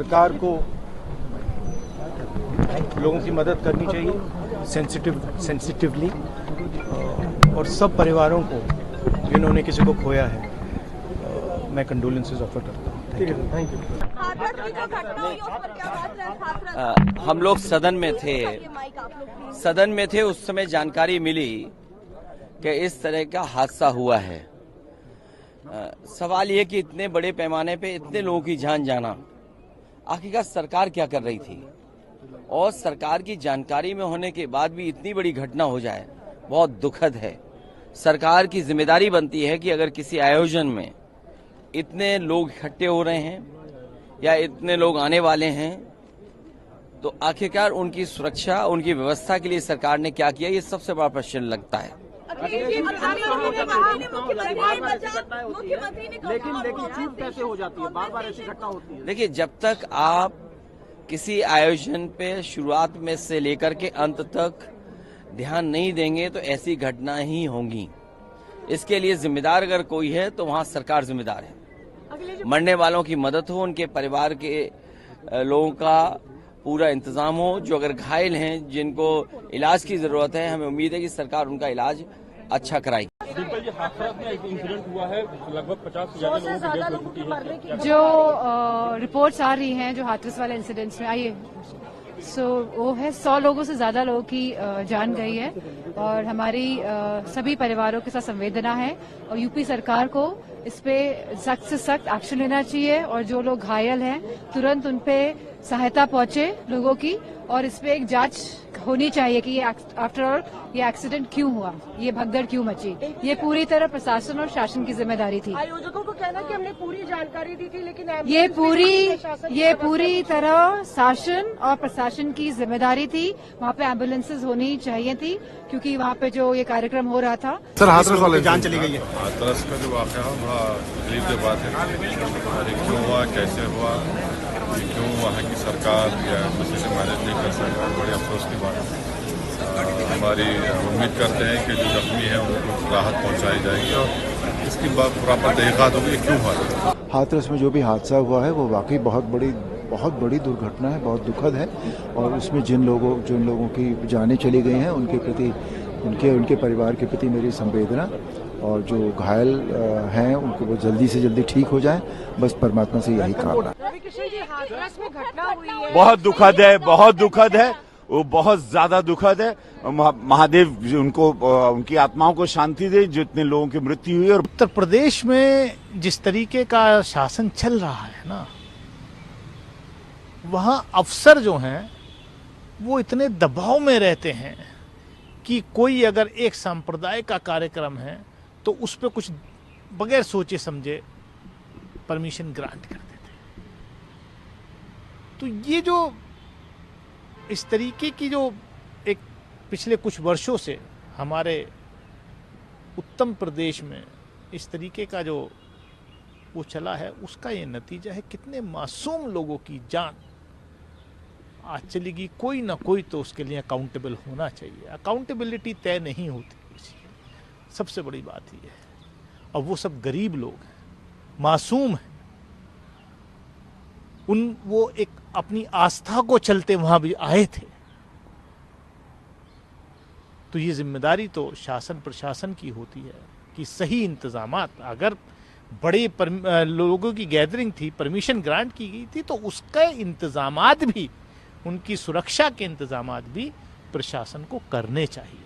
सरकार को लोगों की मदद करनी चाहिए सेंसिटिवली, और सब परिवारों को जिन्होंने किसी को खोया है मैं कंडोलेंसेस ऑफर करता हूँ। Thank you. हम लोग सदन में थे उस समय जानकारी मिली कि इस तरह का हादसा हुआ है। सवाल ये कि इतने बड़े पैमाने पे इतने लोगों की जान जाना, आखिरकार सरकार क्या कर रही थी, और सरकार की जानकारी में होने के बाद भी इतनी बड़ी घटना हो जाए, बहुत दुखद है। सरकार की जिम्मेदारी बनती है कि अगर किसी आयोजन में इतने लोग इकट्ठे हो रहे हैं या इतने लोग आने वाले हैं, तो आखिरकार उनकी सुरक्षा, उनकी व्यवस्था के लिए सरकार ने क्या किया, ये सबसे बड़ा प्रश्न लगता है। लेकिन चूक कैसे हो जाती है, बार बार ऐसी घटना होती है। देखिए, जब तक आप किसी आयोजन पे शुरुआत में से लेकर के अंत तक ध्यान नहीं देंगे तो ऐसी घटना ही होंगी। इसके लिए जिम्मेदार अगर कोई है तो वहाँ सरकार जिम्मेदार है। मरने वालों की मदद हो, उनके परिवार के लोगों का पूरा इंतजाम हो, जो अगर घायल हैं जिनको इलाज की जरूरत है, हमें उम्मीद है कि सरकार उनका इलाज अच्छा कराएगी। डिम्पल जी, हाथरस में एक इंसिडेंट हुआ है, लगभग 50 से ज्यादा लोगों की डेथ हो चुकी है। जो रिपोर्ट्स आ रही हैं जो हाथरस वाले इंसिडेंट्स में आई है, वो है 100 लोगों से ज्यादा लोगों की जान गई है, और हमारी सभी परिवारों के साथ संवेदना है, और यूपी सरकार को इस पे सख्त से सख्त एक्शन लेना चाहिए, और जो लोग घायल हैं तुरंत उन पे सहायता पहुंचे लोगों की, और इस पे एक जांच होनी चाहिए कि ये आफ्टर ऑल ये एक्सीडेंट क्यों हुआ, ये भगदड़ क्यों मची। ये पूरी तरह प्रशासन और शासन की जिम्मेदारी थी। आयोजकों को कहना कि हमने पूरी जानकारी दी थी, लेकिन ये पूरी तरह शासन और प्रशासन की जिम्मेदारी थी। वहाँ पे एम्बुलेंसेज होनी चाहिए थी, क्योंकि वहाँ पे जो ये कार्यक्रम हो रहा था। सर, हाथरस वाले जान चली गई है। हाथरस का जो वाक़या बड़ा तकलीफ की बात है, क्यों हुआ, कैसे हुआ, क्यों वहाँ की सरकार या किसी से मैनेज नहीं कर सका, बड़े अफसोस की बात है। हमारी उम्मीद करते हैं कि जो जख्मी है उनको राहत पहुँचाई जाएगी और इसकी प्रॉपर तहक़ीक़ात होगी क्यों हुआ। हाथरस में जो भी हादसा हुआ है वो वाकई बहुत बड़ी दुर्घटना है, बहुत दुखद है, और उसमें जिन लोगों की जानें चली गई हैं उनके प्रति, उनके परिवार के प्रति मेरी संवेदना, और जो घायल हैं उनको वो जल्दी से जल्दी ठीक हो जाएं, बस परमात्मा से यही कामना। बहुत दुखद है, बहुत दुखद है, वो बहुत ज्यादा दुखद है। महादेव उनको, उनकी आत्माओं को शांति दे, जितने लोगों की मृत्यु हुई। और उत्तर प्रदेश में जिस तरीके का शासन चल रहा है ना, वहां अफसर जो हैं वो इतने दबाव में रहते हैं कि कोई अगर एक सांप्रदायिक का कार्यक्रम है तो उस पर कुछ बगैर सोचे समझे परमिशन ग्रांट कर देते हैं। तो ये जो इस तरीके की जो एक पिछले कुछ वर्षों से हमारे उत्तर प्रदेश में इस तरीके का जो वो चला है, उसका ये नतीजा है। कितने मासूम लोगों की जान आज चलेगी, कोई ना कोई तो उसके लिए अकाउंटेबल होना चाहिए। अकाउंटेबिलिटी तय नहीं होती किसी, सबसे बड़ी बात ये है। और वो सब गरीब लोग हैं, मासूम हैं, वो एक अपनी आस्था को चलते वहां भी आए थे। तो ये जिम्मेदारी तो शासन प्रशासन की होती है कि सही इंतजामात, अगर बड़े लोगों की गैदरिंग थी, परमिशन ग्रांट की गई थी, तो उसके इंतजामात भी, उनकी सुरक्षा के इंतजामात भी प्रशासन को करने चाहिए।